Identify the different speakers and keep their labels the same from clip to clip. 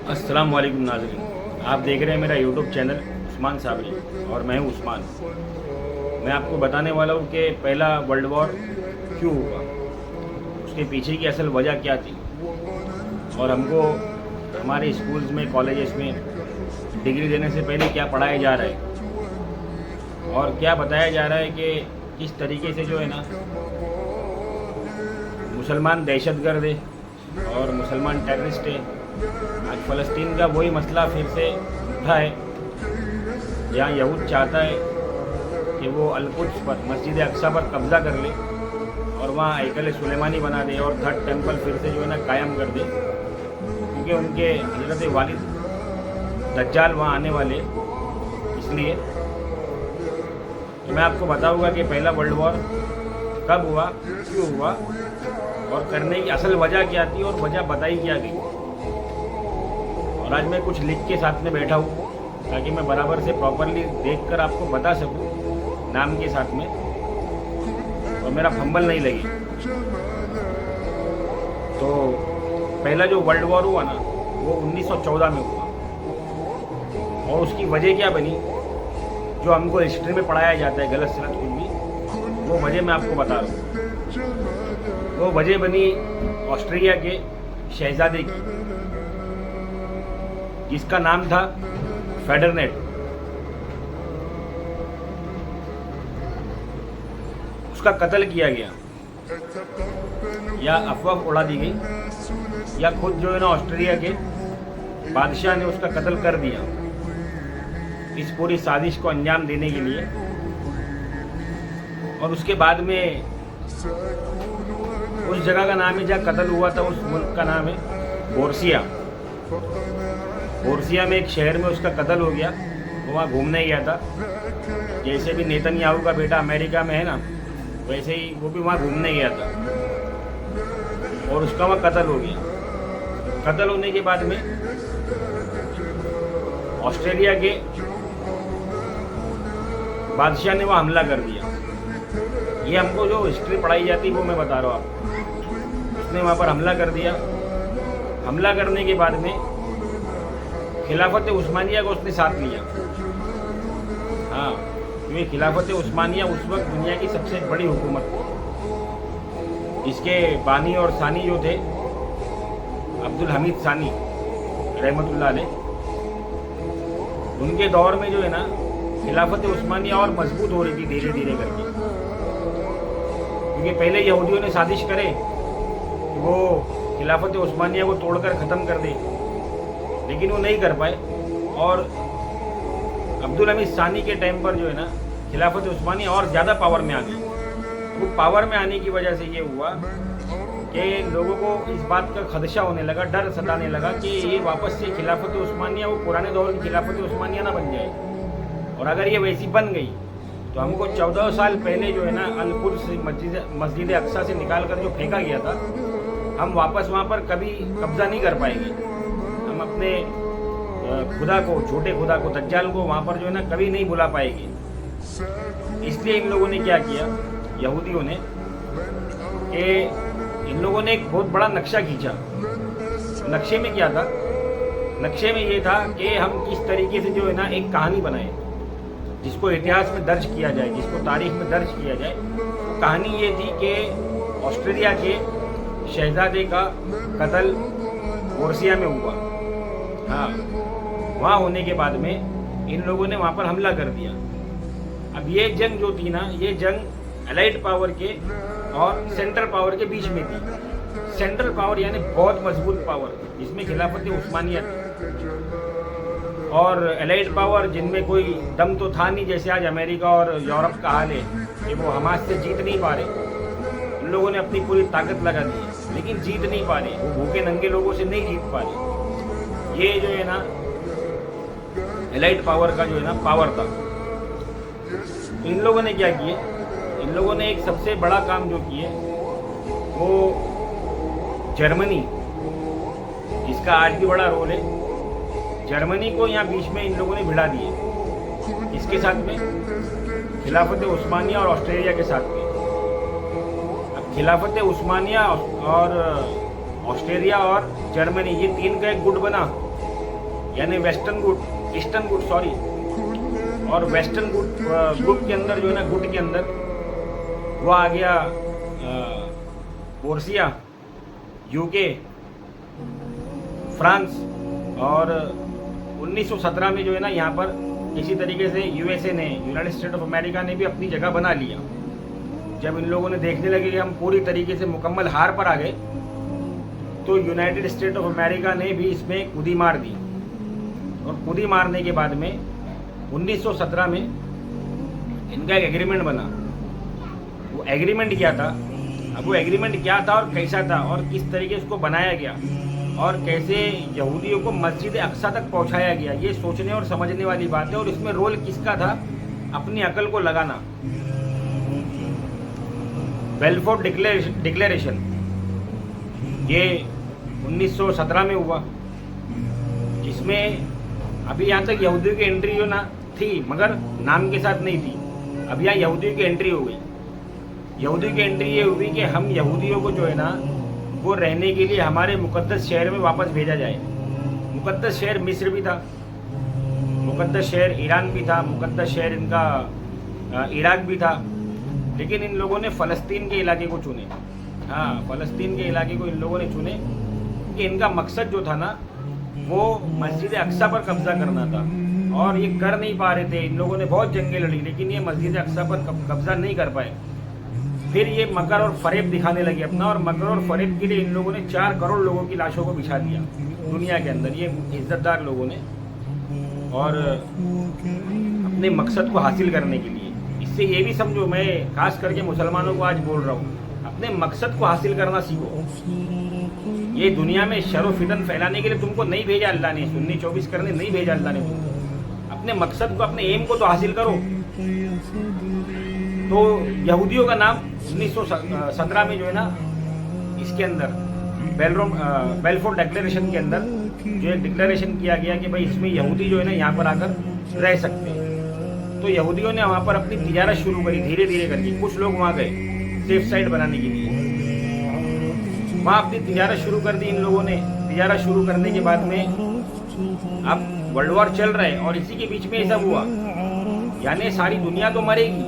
Speaker 1: अस्सलाम वालेकुम नाज़रीन, आप देख रहे हैं मेरा यूट्यूब चैनल उस्मान साबरी और मैं हूं उस्मान। मैं आपको बताने वाला हूं कि पहला वर्ल्ड वॉर क्यों हुआ, उसके पीछे की असल वजह क्या थी और हमको हमारे स्कूल्स में कॉलेजेस में डिग्री देने से पहले क्या पढ़ाया जा रहा है और क्या बताया जा रहा है कि किस तरीके से जो है ना मुसलमान दहशतगर्द है और मुसलमान टेररिस्ट है। आज फ़लस्तीन का वही मसला फिर से उठा है जहाँ यहूद चाहता है कि वो अल-कुद्स पर मस्जिद अक्सा पर कब्ज़ा कर ले और वहाँ हैकल सुलेमानी बना दे और थर्ड टेम्पल फिर से जो है ना कायम कर दे, क्योंकि उनके हज़रत वालिद दज्जाल वहाँ आने वाले। इसलिए तो मैं आपको बताऊंगा कि पहला वर्ल्ड वॉर कब हुआ, क्यों हुआ और करने की असल वजह क्या थी और वजह बताई क्या गई। और आज मैं कुछ लिख के साथ में बैठा हूँ ताकि मैं बराबर से प्रॉपरली देखकर आपको बता सकूँ नाम के साथ में और मेरा फंबल नहीं लगे। तो पहला जो वर्ल्ड वॉर हुआ ना वो 1914 में हुआ और उसकी वजह क्या बनी जो हमको हिस्ट्री में पढ़ाया जाता है गलत सलत कुछ भी, वो वजह मैं आपको बता रहा हूँ। वो वजह बनी ऑस्ट्रेलिया के शहजादे की जिसका नाम था फेडरनेट। उसका कत्ल किया गया या अफवाह उड़ा दी गई या खुद जो है ना ऑस्ट्रेलिया के बादशाह ने उसका कत्ल कर दिया इस पूरी साजिश को अंजाम देने के लिए। और उसके बाद में उस जगह का नाम है जहाँ कत्ल हुआ था, उस मुल्क का नाम है बोर्सिया। बोर्सिया में एक शहर में उसका कत्ल हो गया। वो वहाँ घूमने गया था, जैसे भी नेतन्याहू का बेटा अमेरिका में है ना वैसे ही वो भी वहाँ घूमने गया था और उसका वहाँ कत्ल हो गया। कत्ल होने के बाद में ऑस्ट्रेलिया के बादशाह ने वहाँ हमला कर दिया। ये हमको जो हिस्ट्री पढ़ाई जाती है वो मैं बता रहा हूँ आपको। उसने वहाँ पर हमला कर दिया। हमला करने के बाद में खिलाफत उस्मानिया को उसने साथ लिया। हाँ, क्योंकि खिलाफत उस्मानिया उस वक्त दुनिया की सबसे बड़ी हुकूमत थी। इसके बानी और सानी जो थे अब्दुल हमीद सानी रहमतुल्लाह अलैह, उनके दौर में जो है ना खिलाफत उस्मानिया और मजबूत हो रही थी धीरे धीरे करके। क्योंकि पहले यहूदियों ने साजिश करे कि वो खिलाफत उस्मानिया को तोड़कर ख़त्म कर दे, लेकिन वो नहीं कर पाए। और अब्दुल हमीद सानी के टाइम पर जो है ना खिलाफत उस्मानिया और ज़्यादा पावर में आ गई। वो पावर में आने की वजह से ये हुआ कि लोगों को इस बात का खदशा होने लगा, डर सताने लगा कि ये वापस से खिलाफत उस्मानिया वो पुराने दौर की खिलाफत उस्मानिया ना बन जाए। और अगर ये वैसी बन गई तो हमको 14 साल पहले जो है ना अल-कुद्स मस्जिद अक्सा से निकाल कर जो फेंका गया था, हम वापस वहाँ पर कभी कब्ज़ा नहीं कर पाएंगे। हम अपने खुदा को, छोटे खुदा को, दज्जाल को वहाँ पर जो है ना कभी नहीं बुला पाएंगे। इसलिए इन लोगों ने क्या किया, यहूदियों ने, कि इन लोगों ने एक बहुत बड़ा नक्शा खींचा। नक्शे में क्या था? नक्शे में ये था कि हम किस तरीके से जो है ना एक कहानी बनाए जिसको इतिहास में दर्ज किया जाए, जिसको तारीख में दर्ज किया जाए। तो कहानी ये थी कि ऑस्ट्रेलिया के शहजादे का कत्ल बोर्सिया में हुआ। हाँ, वहाँ होने के बाद में इन लोगों ने वहाँ पर हमला कर दिया। अब ये जंग जो थी ना, ये जंग अलाइड पावर के और सेंट्रल पावर के बीच में थी। सेंट्रल पावर यानी बहुत मजबूत पावर जिसमें खिलाफत उस्मानिया थी, और एलाइड पावर जिनमें कोई दम तो था नहीं, जैसे आज अमेरिका और यूरोप का हाल है कि वो हमास से जीत नहीं पा रहे। उन लोगों ने अपनी पूरी ताकत लगा दी लेकिन जीत नहीं पा रहे। वो भूखे नंगे लोगों से नहीं जीत पा रहे। ये जो है ना एलाइड पावर का जो है ना पावर था। तो इन लोगों ने क्या किए, इन लोगों ने एक सबसे बड़ा काम जो किए वो जर्मनी, जिसका आज भी बड़ा रोल है, जर्मनी को यहाँ बीच में इन लोगों ने भिड़ा दिए। इसके साथ में खिलाफत उस्मानिया और ऑस्ट्रेलिया के साथ में। अब खिलाफत उस्मानिया और ऑस्ट्रेलिया और जर्मनी, ये तीन का एक गुट बना, यानी वेस्टर्न गुट, ईस्टर्न गुट सॉरी, और वेस्टर्न गुट के अंदर जो है ना, गुट के अंदर वो आ गया बोर्सिया, यूके, फ्रांस, और 1917 में जो है ना यहाँ पर इसी तरीके से यूएसए ने, यूनाइटेड स्टेट ऑफ अमेरिका ने भी अपनी जगह बना लिया। जब इन लोगों ने देखने लगे कि हम पूरी तरीके से मुकम्मल हार पर आ गए, तो यूनाइटेड स्टेट ऑफ अमेरिका ने भी इसमें कूदी मार दी, और कूदी मारने के बाद में 1917 में इनका एक एग्रीमेंट बना। वो एग्रीमेंट क्या था, अब वो एग्रीमेंट क्या था और कैसा था और किस तरीके से उसको बनाया गया और कैसे यहूदियों को मस्जिद अक्सा तक पहुंचाया गया, ये सोचने और समझने वाली बात है। और इसमें रोल किसका था, अपनी अकल को लगाना। बेल्फोर डिक्लेरेशन ये 1917 में हुआ, जिसमें अभी यहाँ तक यहूदियों की एंट्री जो ना थी, मगर नाम के साथ नहीं थी। अब यहाँ यहूदियों की एंट्री हो गई। यहूदियों की एंट्री ये हुई कि हम यहूदियों को जो है ना, वो रहने के लिए हमारे मुकद्दस शहर में वापस भेजा जाए। मुकद्दस शहर मिस्र भी था, मुकद्दस शहर ईरान भी था, मुकद्दस शहर इनका इराक भी था, लेकिन इन लोगों ने फ़लस्तीन के इलाके को चुने। हाँ, फ़लस्तीन के इलाके को इन लोगों ने चुने कि इनका मकसद जो था ना, वो मस्जिद अक्सा पर कब्जा करना था, और ये कर नहीं पा रहे थे। इन लोगों ने बहुत जंगें लड़ी, लेकिन ये मस्जिद अक्सा पर कब्जा नहीं कर पाए। फिर ये मकर और फरेब दिखाने लगे अपना, और मकर और फरेब के लिए इन लोगों ने 4 करोड़ लोगों की लाशों को बिछा दिया दुनिया के अंदर, ये इज्जतदार लोगों ने, और अपने मकसद को हासिल करने के लिए। इससे ये भी समझो, मैं खास करके मुसलमानों को आज बोल रहा हूँ, अपने मकसद को हासिल करना सीखो। ये दुनिया में शर फितन फैलाने के लिए तुमको नहीं भेजा अल्लाह ने, सुन्नी 24 करने नहीं भेजा अल्लाह ने तुमको। अपने मकसद को, अपने एम को तो हासिल करो। तो यहूदियों का नाम 1917 में जो है ना, इसके अंदर बेल्फोर डिक्लेरेशन के अंदर जो एक डिक्लेरेशन किया गया कि भाई इसमें यहूदी जो है ना यहाँ पर आकर रह सकते हैं। तो यहूदियों ने वहाँ पर अपनी तिजारत शुरू करी धीरे धीरे करके। कुछ लोग वहाँ गए सेफ साइड बनाने के लिए, वहाँ अपनी तिजारत शुरू कर दी इन लोगों ने। तिजारत शुरू करने के बाद में अब वर्ल्ड वॉर चल रहा है, और इसी के बीच में ये सब हुआ। यानी सारी दुनिया तो मरेगी,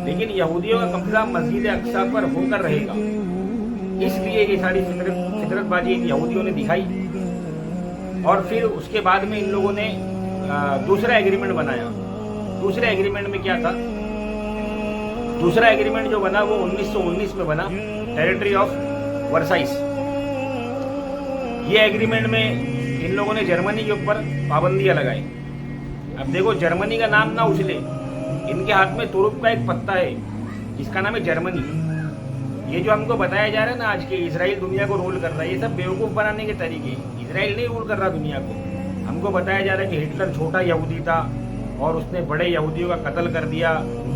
Speaker 1: लेकिन यहूदियों का कब्जा मस्जिद अक्सा पर होकर रहेगा। इसलिए ये सारी फितरतबाजी यहूदियों ने दिखाई। और फिर उसके बाद में इन लोगों ने दूसरा एग्रीमेंट बनाया। दूसरे एग्रीमेंट में क्या था, दूसरा एग्रीमेंट जो बना वो 1919 में बना, टेरिटरी ऑफ वर्साइस। ये एग्रीमेंट में इन लोगों ने जर्मनी के ऊपर पाबंदियां लगाई। अब देखो, जर्मनी का नाम ना उछले, इनके हाथ में तुरुप का एक पत्ता है जिसका नाम है जर्मनी। ये जो हमको बताया जा रहा है ना आज के, इजराइल दुनिया को रूल कर रहा है, ये सब बेवकूफ़ बनाने के तरीके। इजराइल नहीं रूल कर रहा दुनिया को। हमको बताया जा रहा है कि हिटलर छोटा यहूदी था और उसने बड़े यहूदियों का कत्ल कर दिया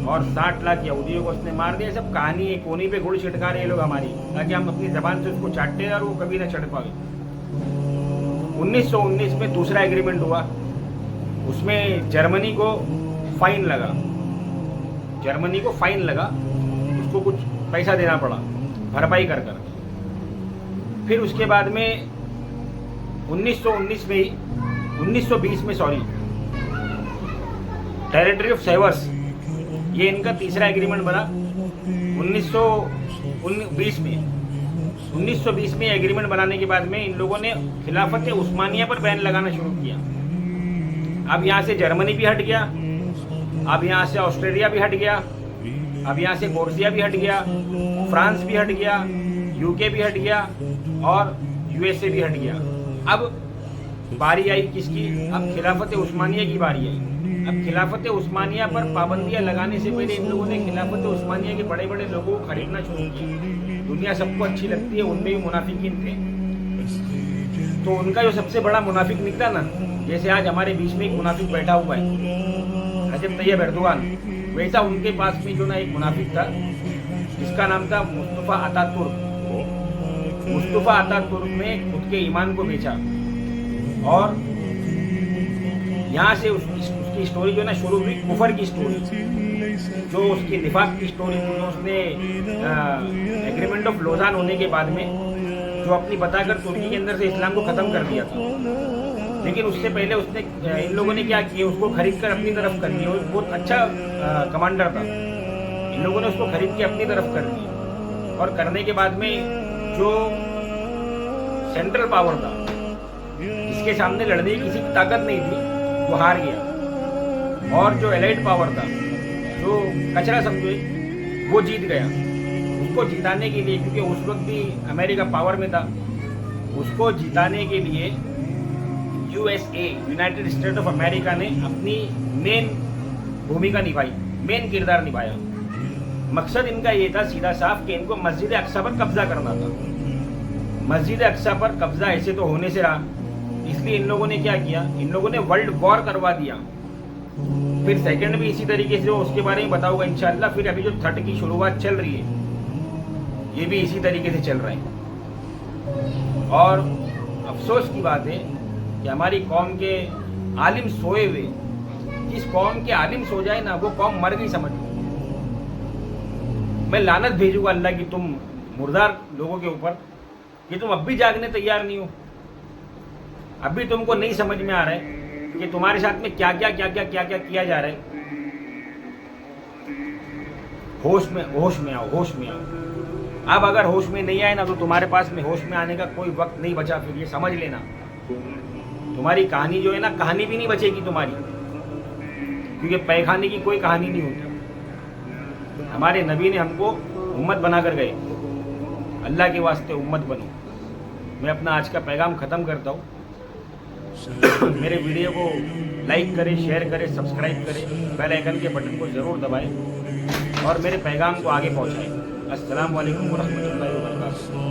Speaker 1: और 60 लाख यहूदियों को उसने मार दिया। सब कहानी है, कोनी पे गुड़ छिटका रहे लोग हमारी, ताकि हम अपनी जबान से उसको चाटे और वो कभी ना चढ़ पाए। 1919 में दूसरा एग्रीमेंट हुआ, उसमें जर्मनी को फाइन लगा। जर्मनी को फाइन लगा, उसको कुछ पैसा देना पड़ा भरपाई कर कर। फिर उसके बाद में 1919 में ही 1920 में सॉरी, टेरिटरी ऑफ सेवर्स, ये इनका तीसरा एग्रीमेंट बना 1920 में। 1920 में एग्रीमेंट बनाने के बाद में इन लोगों ने खिलाफत उस्मानिया पर बैन लगाना शुरू किया। अब यहाँ से जर्मनी भी हट गया, अब यहाँ से ऑस्ट्रेलिया भी हट गया, अब यहाँ से बोर्सिया भी हट गया, फ्रांस भी हट गया, यूके भी हट गया और यूएसए भी हट गया। अब बारी आई किसकी? अब खिलाफत उस्मानिया की बारी आई। अब खिलाफत उस्मानिया पर पाबंदियां लगाने से पहले इन लोगों ने खिलाफत उस्मानिया के बड़े बड़े लोगों को खरीदना शुरू किया। दुनिया सबको अच्छी लगती है, उनमें भी मुनाफिकीन थे। तो उनका जो सबसे बड़ा मुनाफिक निकला ना, जैसे आज हमारे बीच में एक मुनाफिक बैठा हुआ है रजब तैयब एर्दोगान, वैसा उनके पास में जो ना एक मुनाफिक था जिसका नाम था मुस्तफ़ा अतातुर्क। मुस्तफ़ा अतातुर्क ने खुद के ईमान को बेचा और यहाँ से उसकी स्टोरी जो ना शुरू हुई कुफर की स्टोरी, जो उसकी निफाक की स्टोरी थी। जो उसने एग्रीमेंट ऑफ लोजान होने के बाद में जो अपनी बताकर तुर्की के अंदर से इस्लाम को ख़त्म कर दिया था। लेकिन उससे पहले उसने इन लोगों ने क्या किया, उसको खरीद कर अपनी तरफ कर लिया। वो बहुत अच्छा कमांडर था। इन लोगों ने उसको खरीद के अपनी तरफ कर लिया, और करने के बाद में जो सेंट्रल पावर था, जिसके सामने लड़ने की किसी की ताकत नहीं थी, वो हार गया। और जो एलाइड पावर था, जो कचरा समझो, वो जीत गया। उसको जिताने के लिए, क्योंकि उस वक्त भी अमेरिका पावर में था, उसको जिताने के लिए USA, United state of America ने अपनी मेन भूमिका निभाई, मेन किरदार निभाया। मकसद इनका ये था सीधा साफ कि इनको मस्जिद अक्सा पर कब्जा करना था। मस्जिद अक्सा पर कब्जा ऐसे तो होने से रहा, इसलिए इन लोगों ने क्या किया, इन लोगों ने वर्ल्ड वॉर करवा दिया। फिर सेकंड भी इसी तरीके से, उसके बारे में बताऊंगा इंशाल्लाह। फिर अभी जो थर्ड की शुरुआत चल रही है, ये भी इसी तरीके से चल रहा है। और अफसोस की बात है कि हमारी कौम के आलिम सोए हुए, जिस कौम के आलिम सो जाए ना, वो कौम मर गई समझ लो। मैं लानत भेजूंगा अल्लाह की तुम मुर्दार लोगों के ऊपर कि तुम अब भी जागने तैयार नहीं हो। अभी तुमको नहीं समझ में आ रहा है कि तुम्हारे साथ में क्या क्या किया जा रहा है। होश में आओ, होश में आओ। अब अगर होश में नहीं आए ना, तो तुम्हारे पास में होश में आने का कोई वक्त नहीं बचा। फिर ये समझ लेना, तुम्हारी कहानी जो है ना, कहानी भी नहीं बचेगी तुम्हारी, क्योंकि पैखाने की कोई कहानी नहीं होती। हमारे नबी ने हमको उम्मत बनाकर गए, अल्लाह के वास्ते उम्मत बनो। मैं अपना आज का पैगाम ख़त्म करता हूँ। मेरे वीडियो को लाइक करें, शेयर करें, सब्सक्राइब करें, बेल आइकन के बटन को ज़रूर दबाएं और मेरे पैगाम को आगे पहुँचाएं। अस्सलाम वालेकुम व रहमतुल्लाहि व बरकातुहू।